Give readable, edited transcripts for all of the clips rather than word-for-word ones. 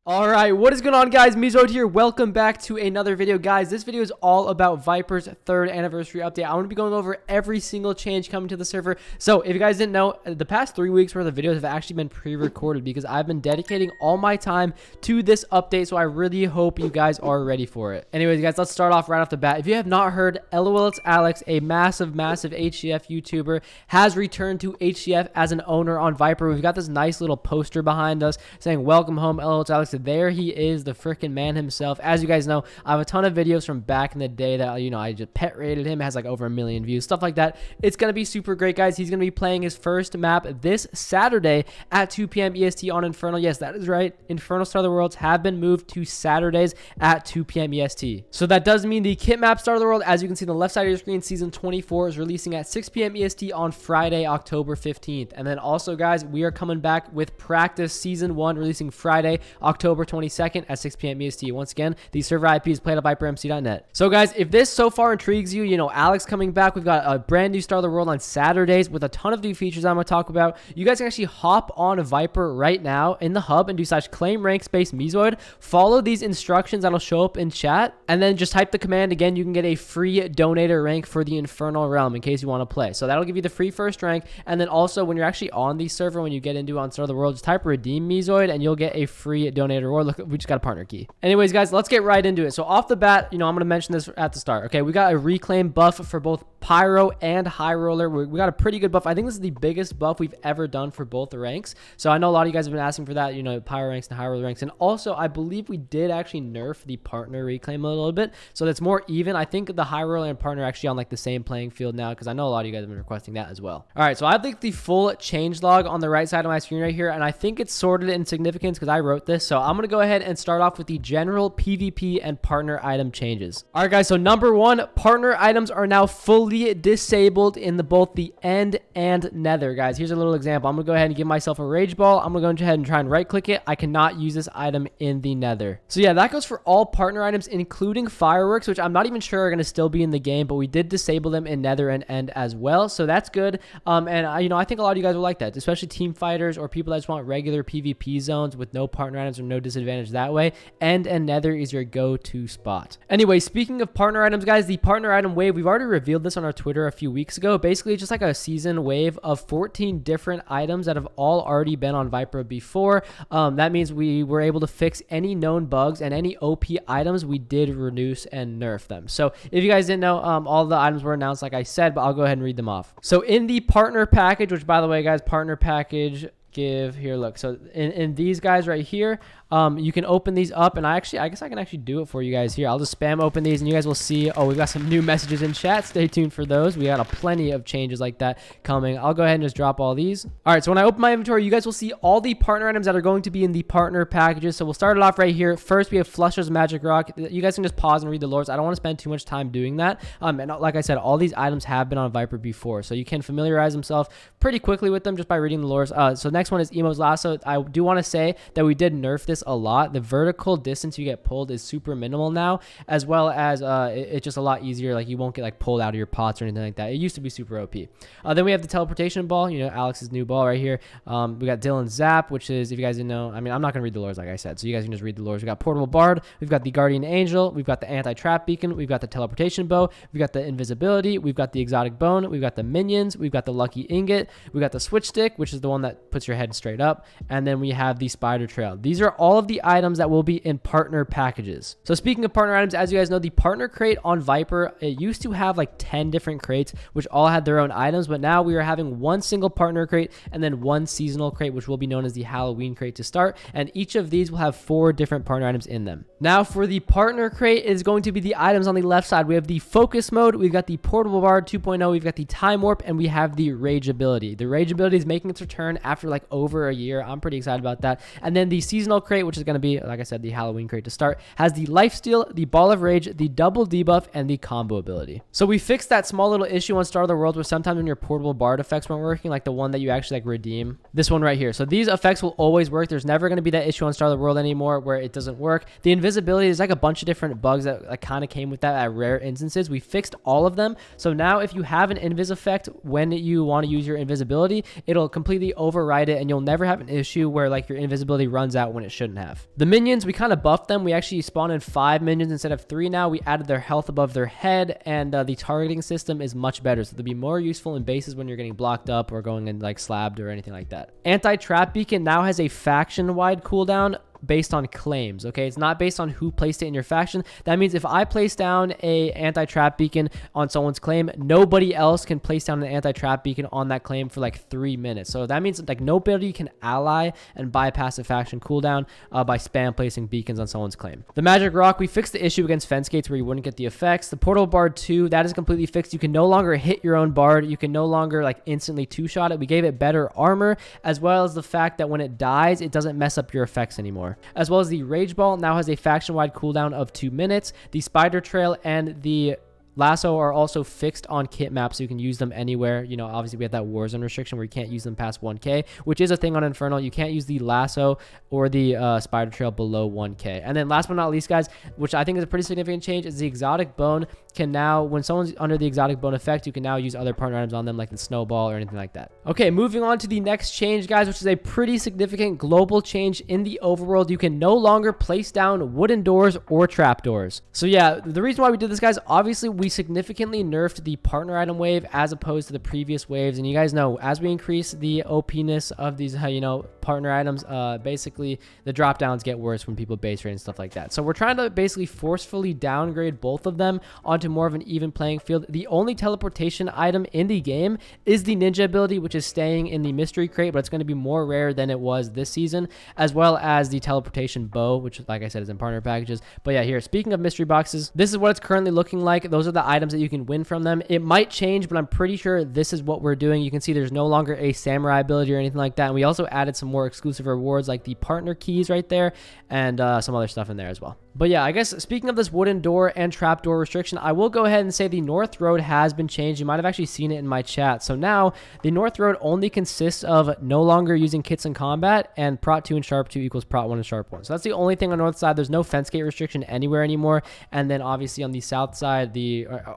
All right, what is going on, guys? MeeZoid here. Welcome back to another video. Guys, this video is all about Viper's 3rd anniversary update. I want to be going over every single change coming to the server. So if you guys didn't know, the past 3 weeks worth of videos have actually been pre-recorded because I've been dedicating all my time to this update. So I really hope you guys are ready for it. Anyways, guys, let's start off right off the bat. If you have not heard, LOLITSALEX, a massive HCF YouTuber, has returned to HCF as an owner on Viper. We've got this nice little poster behind us saying, "Welcome home, LOLITSALEX." There he is, the freaking man himself. As you guys know, I have a ton of videos from back in the day that, I just pet rated him. It has like over 1 million views, stuff like that. It's going to be super great, guys. He's going to be playing his first map this Saturday at 2 p.m. EST on Infernal. Yes, that is right. Infernal Star of the Worlds have been moved to Saturdays at 2 p.m. EST. So that does mean the kit map Star of the World, as you can see on the left side of your screen, Season 24 is releasing at 6 p.m. EST on Friday, October 15th. And then also, guys, we are coming back with Practice Season 1 releasing Friday, October 22nd at 6 p.m. EST. Once again, the server IP is played@vipermc.net. So guys, if this so far intrigues you, Alex coming back, we've got a brand new Star of the World on Saturdays with a ton of new features I'm going to talk about. You guys can actually hop on Viper right now in the hub and do /claim rank space MeeZoid. Follow these instructions that'll show up in chat, and then just type the command again. You can get a free donator rank for the Infernal realm in case you want to play. So that'll give you the free first rank, and then also when you're actually on the server, when you get into on Star of the World, just type redeem MeeZoid and you'll get a free donator reward. Look, we just got a partner key. Anyways, guys, let's get right into it. So off the bat, I'm going to mention this at the start. Okay, we got a reclaim buff for both Pyro and High Roller. We got a pretty good buff. I think this is the biggest buff we've ever done for both the ranks. So I know a lot of you guys have been asking for that, Pyro ranks and High Roller ranks. And also, I believe we did actually nerf the partner reclaim a little bit, so that's more even. I think the High Roller and partner are actually on like the same playing field now, because I know a lot of you guys have been requesting that as well. All right, so I have the full change log on the right side of my screen right here, and I think it's sorted in significance because I wrote this. So I'm going to go ahead and start off with the general PvP and partner item changes. All right, guys, so number 1, partner items are now fully disabled in both the end and nether. Guys, here's a little example. I'm gonna go ahead and give myself a rage ball. I'm gonna go ahead and try and right click it. I cannot use this item in the nether. So yeah, that goes for all partner items, including fireworks, which I'm not even sure are gonna still be in the game, but we did disable them in nether and end as well, so that's good. And I think a lot of you guys will like that, especially team fighters or people that just want regular PvP zones with no partner items or no disadvantage that way. End and nether is your go-to spot. Anyway, speaking of partner items, guys, the partner item wave, we've already revealed this on our Twitter a few weeks ago. Basically, just like a season wave of 14 different items that have all already been on Viper before. That means we were able to fix any known bugs, and any OP items we did reduce and nerf them. So if you guys didn't know, all the items were announced like I said, but I'll go ahead and read them off. So in the partner package, which by the way, guys, partner package, look, so in these guys right here, you can open these up, and I guess I can actually do it for you guys here. I'll just spam open these and you guys will see. Oh, we've got some new messages in chat. Stay tuned for those. We got a plenty of changes like that coming. I'll go ahead and just drop all these. All right, so when I open my inventory, you guys will see all the partner items that are going to be in the partner packages. So we'll start it off right here. First, we have Flusher's Magic Rock. You guys can just pause and read the lores. I don't want to spend too much time doing that. And like I said, all these items have been on Viper before, so you can familiarize yourself pretty quickly with them just by reading the lores. So next one is Emo's Lasso. I do want to say that we did nerf this a lot. The vertical distance you get pulled is super minimal now, as well as it's just a lot easier. Like, you won't get like pulled out of your pots or anything like that. It used to be super OP. Then we have the teleportation ball, Alex's new ball right here. We got Dylan's Zap, which is, if you guys didn't know, I'm not going to read the lores like I said, so you guys can just read the lores. We got Portable Bard, we've got the Guardian Angel, we've got the Anti-Trap Beacon, we've got the teleportation bow, we've got the invisibility, we've got the exotic bone, we've got the minions, we've got the lucky ingot, we've got the switch stick, which is the one that puts your head straight up, and then we have the spider trail. These are all of the items that will be in partner packages. So speaking of partner items, as you guys know, the partner crate on Viper, it used to have like 10 different crates which all had their own items, but now we are having one single partner crate and then one seasonal crate, which will be known as the Halloween crate to start, and each of these will have 4 different partner items in them. Now for the partner crate is going to be the items on the left side. We have the focus mode, we've got the portable bard 2.0, we've got the time warp, and we have the rage ability. The rage ability is making its return after like over a year. I'm pretty excited about that. And then the seasonal crate, which is going to be, like I said, the Halloween crate to start, has the lifesteal, the ball of rage, the double debuff, and the combo ability. So we fixed that small little issue on Star of the World where sometimes when your portable bard effects weren't working, like the one that you actually like redeem, this one right here. So these effects will always work. There's never going to be that issue on Star of the World anymore where it doesn't work. The invisibility is like a bunch of different bugs that like kind of came with that at rare instances. We fixed all of them. So now if you have an invis effect when you want to use your invisibility, it'll completely override it it, and you'll never have an issue where like your invisibility runs out when it shouldn't have. The minions, we kind of buffed them. We actually spawned in 5 minions instead of 3 now. We added their health above their head, and the targeting system is much better, so they'll be more useful in bases when you're getting blocked up or going in like slabbed or anything like that. Anti-trap beacon now has a faction-wide cooldown based on claims. Okay, it's not based on who placed it in your faction. That means if I place down a anti-trap beacon on someone's claim, nobody else can place down an anti-trap beacon on that claim for like 3 minutes. So that means like nobody can ally and bypass a faction cooldown by spam placing beacons on someone's claim. The magic rock, we fixed the issue against fence gates where you wouldn't get the effects. The portal bard 2, that is completely fixed. You can no longer hit your own bard. You can no longer like instantly two-shot it. We gave it better armor, as well as the fact that when it dies, it doesn't mess up your effects anymore. As well as the Rage Ball now has a faction-wide cooldown of 2 minutes. The Spider Trail and the Lasso are also fixed on kit maps, so you can use them anywhere. You know, obviously we have that Warzone restriction where you can't use them past 1K, which is a thing on Infernal. You can't use the Lasso or the Spider Trail below 1K. And then last but not least, guys, which I think is a pretty significant change, is the Exotic Bone can now, when someone's under the Exotic Bone effect, you can now use other partner items on them like the Snowball or anything like that. Okay, moving on to the next change, guys, which is a pretty significant global change in the overworld. You can no longer place down wooden doors or trapdoors. So yeah, the reason why we did this, guys, obviously we significantly nerfed the partner item wave as opposed to the previous waves, and you guys know as we increase the OP-ness of these you know, partner items, basically the drop downs get worse when people base rate and stuff like that. So we're trying to basically forcefully downgrade both of them onto more of an even playing field. The only teleportation item in the game is the ninja ability, which is staying in the mystery crate, but it's going to be more rare than it was this season, as well as the teleportation bow, which like I said is in partner packages. But yeah, here, speaking of mystery boxes, this is what it's currently looking like. Those are the items that you can win from them. It might change, but I'm pretty sure this is what we're doing. You can see there's no longer a samurai ability or anything like that, and we also added some more exclusive rewards like the partner keys right there, and some other stuff in there as well. But yeah, I guess speaking of this wooden door and trapdoor restriction, I will go ahead and say the North Road has been changed. You might have actually seen it in my chat. So now the North Road only consists of no longer using kits in combat, and Prot 2 and Sharp 2 equals Prot 1 and Sharp 1. So that's the only thing on the north side. There's no fence gate restriction anywhere anymore. And then obviously on the south side,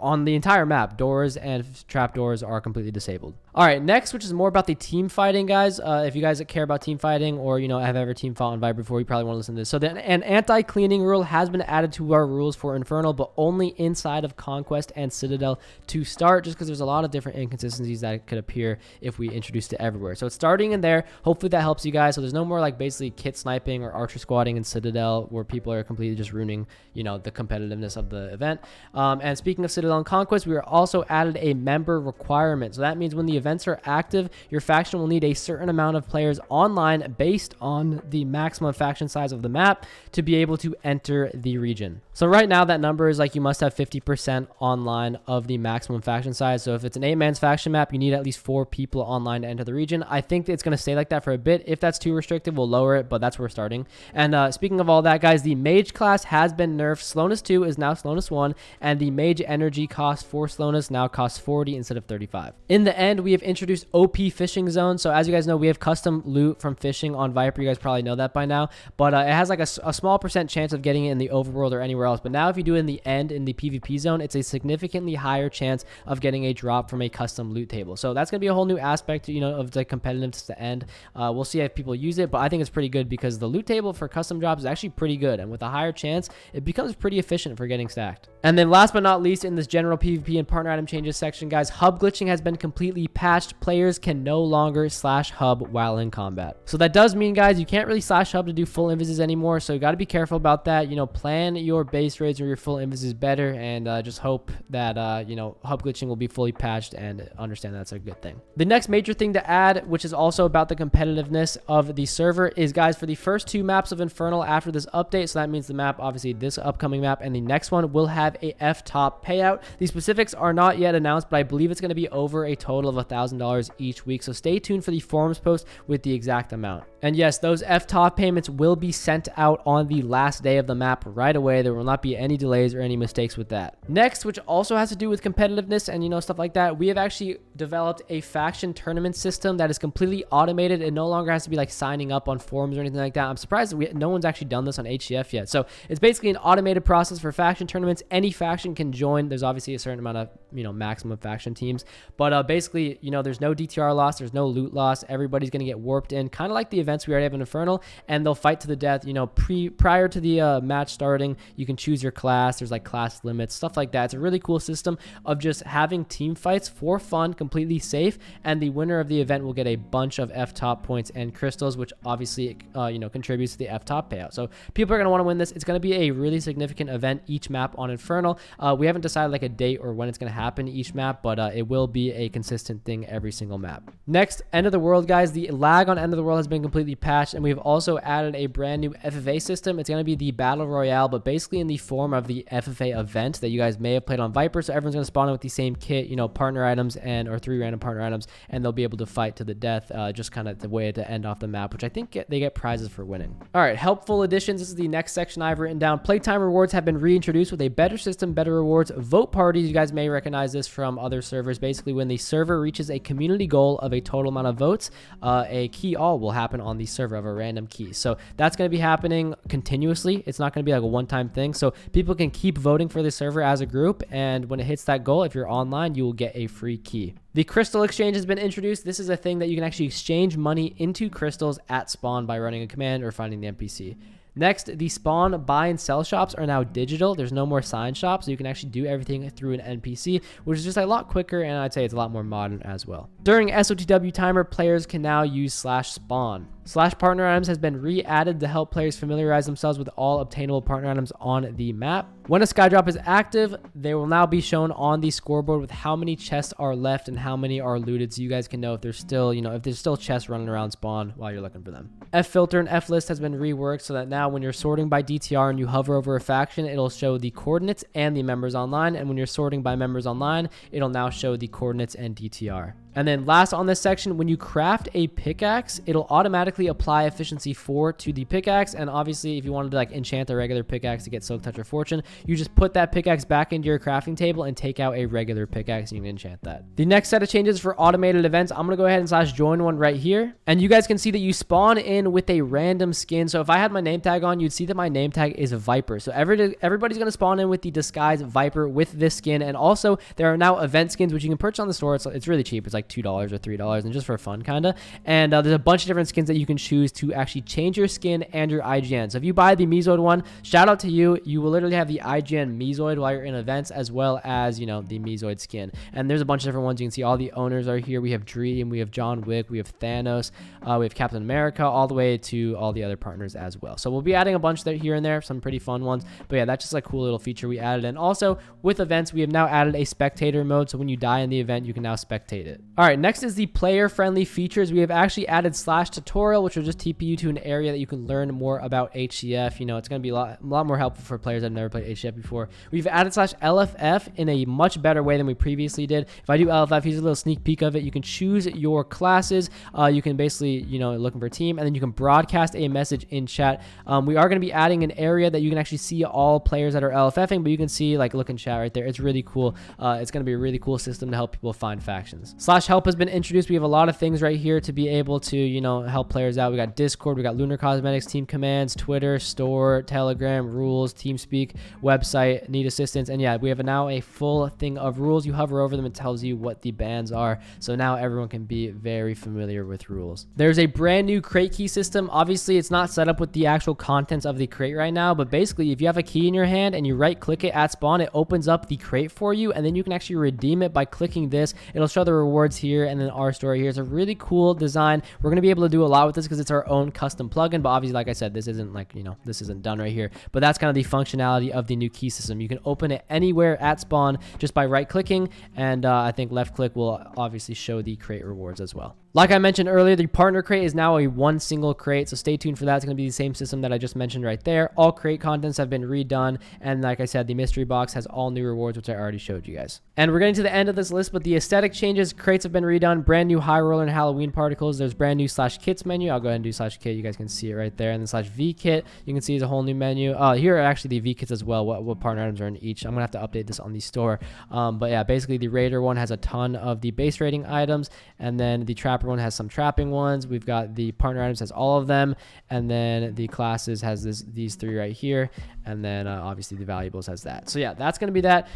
on the entire map, doors and trapdoors are completely disabled. All right, next, which is more about the team fighting, guys. If you guys care about team fighting, or you know have ever team fought on Viper before, you probably want to listen to this. So then an anti-cleaning rule has been added to our rules for Infernal, but only inside of Conquest and Citadel to start, just because there's a lot of different inconsistencies that could appear if we introduced it everywhere. So it's starting in there. Hopefully that helps you guys. So there's no more like basically kit sniping or archer squatting in Citadel where people are completely just ruining, you know, the competitiveness of the event. And speaking of Citadel and Conquest, we are also added a member requirement. So that means when the events are active, your faction will need a certain amount of players online based on the maximum faction size of the map to be able to enter the region. So right now that number is like you must have 50% online of the maximum faction size. So if it's an 8-man's faction map, you need at least 4 people online to enter the region. I think it's going to stay like that for a bit. If that's too restrictive, we'll lower it, but that's where we're starting. And speaking of all that, guys, the mage class has been nerfed. Slowness 2 is now slowness 1, and the mage energy cost for slowness now costs 40 instead of 35. In the end, we have introduced OP fishing zone. So as you guys know, we have custom loot from fishing on Viper. You guys probably know that by now, but it has like a small percent chance of getting it in the overworld or anywhere else. But now if you do it in the end in the PvP zone, it's a significantly higher chance of getting a drop from a custom loot table. So that's going to be a whole new aspect, you know, of the competitiveness to the end. We'll see if people use it, but I think it's pretty good because the loot table for custom drops is actually pretty good, and with a higher chance, it becomes pretty efficient for getting stacked. And then last but not least, in this general PvP and partner item changes section, guys, hub glitching has been completely patched. Players can no longer slash hub while in combat. So that does mean, guys, you can't really slash hub to do full invises anymore. So you got to be careful about that. You know, plan your base raids or your full invises better, and just hope that, you know, hub glitching will be fully patched, and understand that's a good thing. The next major thing to add, which is also about the competitiveness of the server, is, guys, for the first 2 maps of Infernal after this update, so that means the map, obviously this upcoming map and the next one, will have a FTOP payout. The specifics are not yet announced, but I believe it's going to be over a total of $1,000 each week. So stay tuned for the forums post with the exact amount. And yes, those FTOP payments will be sent out on the last day of the map right away. There will not be any delays or any mistakes with that. Next, which also has to do with competitiveness and, you know, stuff like that, we have actually developed a faction tournament system that is completely automated. It no longer has to be like signing up on forums or anything like that. I'm surprised that no one's actually done this on HCF yet. So it's basically an automated process for faction tournaments. Any faction can join. There's obviously a certain amount of, you know, maximum faction teams, but basically basically, you know, there's no DTR loss, there's no loot loss. Everybody's going to get warped in, kind of like the events we already have in Infernal, and they'll fight to the death. You know, prior to the match starting, you can choose your class. There's like class limits, stuff like that. It's a really cool system of just having team fights for fun, completely safe, and the winner of the event will get a bunch of FTOP points and crystals, which obviously, you know, contributes to the FTOP payout. So people are going to want to win this. It's going to be a really significant event each map on Infernal. We haven't decided like a date or when it's going to happen each map, but it will be a consistent thing every single map. Next, End of the World, guys. The lag on End of the World has been completely patched, and we've also added a brand new FFA system. It's going to be the Battle Royale, but basically in the form of the FFA event that you guys may have played on Viper. So everyone's going to spawn in with the same kit, you know, partner items or 3 random partner items, and they'll be able to fight to the death, just kind of the way to end off the map, which I think they get prizes for winning. All right, helpful additions. This is the next section I've written down. Playtime rewards have been reintroduced with a better system, better rewards. Vote parties, you guys may recognize this from other servers. Basically, when the server reaches a community goal of a total amount of votes, a key all will happen on the server of a random key. So that's going to be happening continuously. It's not going to be like a one-time thing. So people can keep voting for the server as a group, and when it hits that goal, if you're online, you will get a free key. The crystal exchange has been introduced. This is a thing that you can actually exchange money into crystals at spawn by running a command or finding the NPC. Next, the spawn, buy, and sell shops are now digital. There's no more sign shops, so you can actually do everything through an NPC, which is just a lot quicker, and I'd say it's a lot more modern as well. During SOTW timer, players can now use /spawn. /partner items has been re-added to help players familiarize themselves with all obtainable partner items on the map. When a skydrop is active, they will now be shown on the scoreboard with how many chests are left and how many are looted, so you guys can know if there's still, you know, if there's still chests running around spawn while you're looking for them. F-filter and F-list has been reworked so that now when you're sorting by DTR and you hover over a faction, it'll show the coordinates and the members online, and when you're sorting by members online, it'll now show the coordinates and DTR. And then last on this section, when you craft a pickaxe, it'll automatically apply efficiency 4 to the pickaxe. And obviously, if you wanted to like enchant a regular pickaxe to get Silk Touch or Fortune, you just put that pickaxe back into your crafting table and take out a regular pickaxe and you can enchant that. The next set of changes for automated events, I'm going to go ahead and /join one right here. And you guys can see that you spawn in with a random skin. So if I had my name tag on, you'd see that my name tag is Viper. So everybody's going to spawn in with the disguise Viper with this skin. And also, there are now event skins, which you can purchase on the store. It's really cheap. It's like $2 or $3 and just for fun kind of. And there's a bunch of different skins that you can choose to actually change your skin and your IGN. So if you buy the MeeZoid one, shout out to you. You will literally have the IGN MeeZoid while you're in events, as well as, you know, the MeeZoid skin. And there's a bunch of different ones. You can see all the owners are here. We have Dream, we have John Wick, we have Thanos, we have Captain America, all the way to all the other partners as well. So we'll be adding a bunch there, here and there, some pretty fun ones. But yeah, that's just a cool little feature we added. And also with events, we have now added a spectator mode. So when you die in the event, you can now spectate it. All right, next is the player-friendly features. We have actually added /tutorial, which will just TP you to an area that you can learn more about HCF. You know, it's going to be a lot more helpful for players that have never played HCF before. We've added /LFF in a much better way than we previously did. If I do LFF, here's a little sneak peek of it. You can choose your classes. You can basically, you know, looking for a team, and then you can broadcast a message in chat. We are going to be adding an area that you can actually see all players that are LFFing, but you can see, like, look in chat right there. It's really cool. It's going to be a really cool system to help people find factions. /help has been introduced. We have a lot of things right here to be able to, you know, help players out. We got Discord, we got Lunar Cosmetics, team commands, Twitter, store, Telegram, rules, TeamSpeak, website, need assistance. And yeah, we have now a full thing of rules. You hover over them, it tells you what the bans are. So now everyone can be very familiar with rules. There's a brand new crate key system. Obviously, it's not set up with the actual contents of the crate right now, but basically, if you have a key in your hand and you right click it at spawn, it opens up the crate for you, and then you can actually redeem it by clicking this. It'll show the rewards here and then our story here. It's a really cool design. We're going to be able to do a lot with this because it's our own custom plugin, but obviously, like I said, this isn't like, you know, this isn't done right here, but that's kind of the functionality of the new key system. You can open it anywhere at spawn just by right clicking, and I think left click will obviously show the crate rewards as well. Like I mentioned earlier, the partner crate is now a one single crate, so stay tuned for that. It's going to be the same system that I just mentioned right there. All crate contents have been redone, and like I said, the mystery box has all new rewards, which I already showed you guys. And we're getting to the end of this list, but the aesthetic changes, crates have been redone, brand new high roller and Halloween particles. There's brand new /kits menu. I'll go ahead and do /kit. You guys can see it right there. And then /v kit, you can see is a whole new menu. Here are actually the v kits as well, what partner items are in each. I'm going to have to update this on the store. But yeah, basically the Raider one has a ton of the base rating items, and then the Trapper trapper one has some trapping ones. We've got the partner items has all of them, and then the classes has these 3 right here, and then obviously the valuables has that. So yeah, that's going to be that.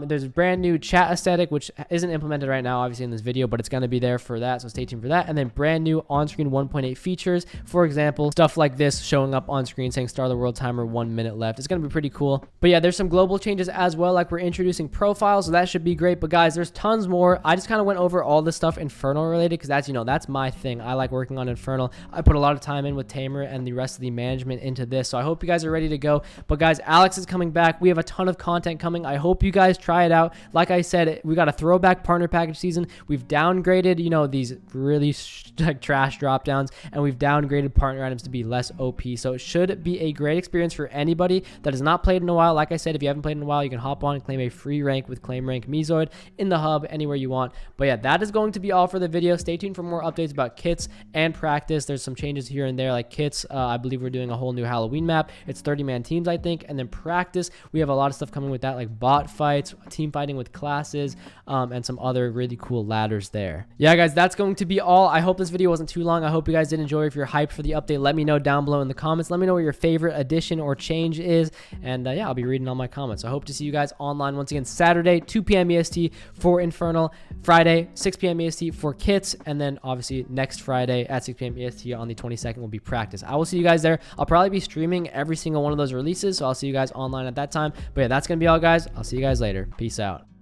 There's a brand new chat aesthetic, which isn't implemented right now, obviously in this video, but it's going to be there for that. So stay tuned for that. And then brand new on-screen 1.8 features. For example, stuff like this showing up on screen saying start the world timer, 1 minute left. It's going to be pretty cool. But yeah, there's some global changes as well. Like we're introducing profiles, so that should be great. But guys, there's tons more. I just kind of went over all this stuff Infernal related because that's, you know, that's my thing. I like working on Infernal. I put a lot of time in with Tamer and the rest of the management into this. So I hope you guys are ready to go. But guys, Alex is coming back. We have a ton of content coming. I hope you guys try it out. Like I said, we got a throwback partner package season. We've downgraded, you know, these really like trash drop downs, and we've downgraded partner items to be less OP. So it should be a great experience for anybody that has not played in a while. Like I said, if you haven't played in a while, you can hop on and claim a free rank with Claim Rank MeeZoid in the hub, anywhere you want. But yeah, that is going to be all for the video. Stay tuned for more updates about kits and practice. There's some changes here and there, like kits. I believe we're doing a whole new Halloween map. It's 30-man teams, I think. And then practice, we have a lot of stuff coming with that, like bot fights, team fighting with classes, and some other really cool ladders there. Yeah, guys, that's going to be all. I hope this video wasn't too long. I hope you guys did enjoy. If you're hyped for the update, let me know down below in the comments. Let me know what your favorite addition or change is. And yeah, I'll be reading all my comments. So I hope to see you guys online once again Saturday, 2 p.m. EST for Infernal, Friday, 6 p.m. EST for kits, and then obviously next Friday at 6 p.m. EST on the 22nd will be practice. I will see you guys there. I'll probably be streaming every single one of those releases, so I'll see you guys online at that time. But yeah, that's going to be all, guys. I'll see you guys later. Peace out.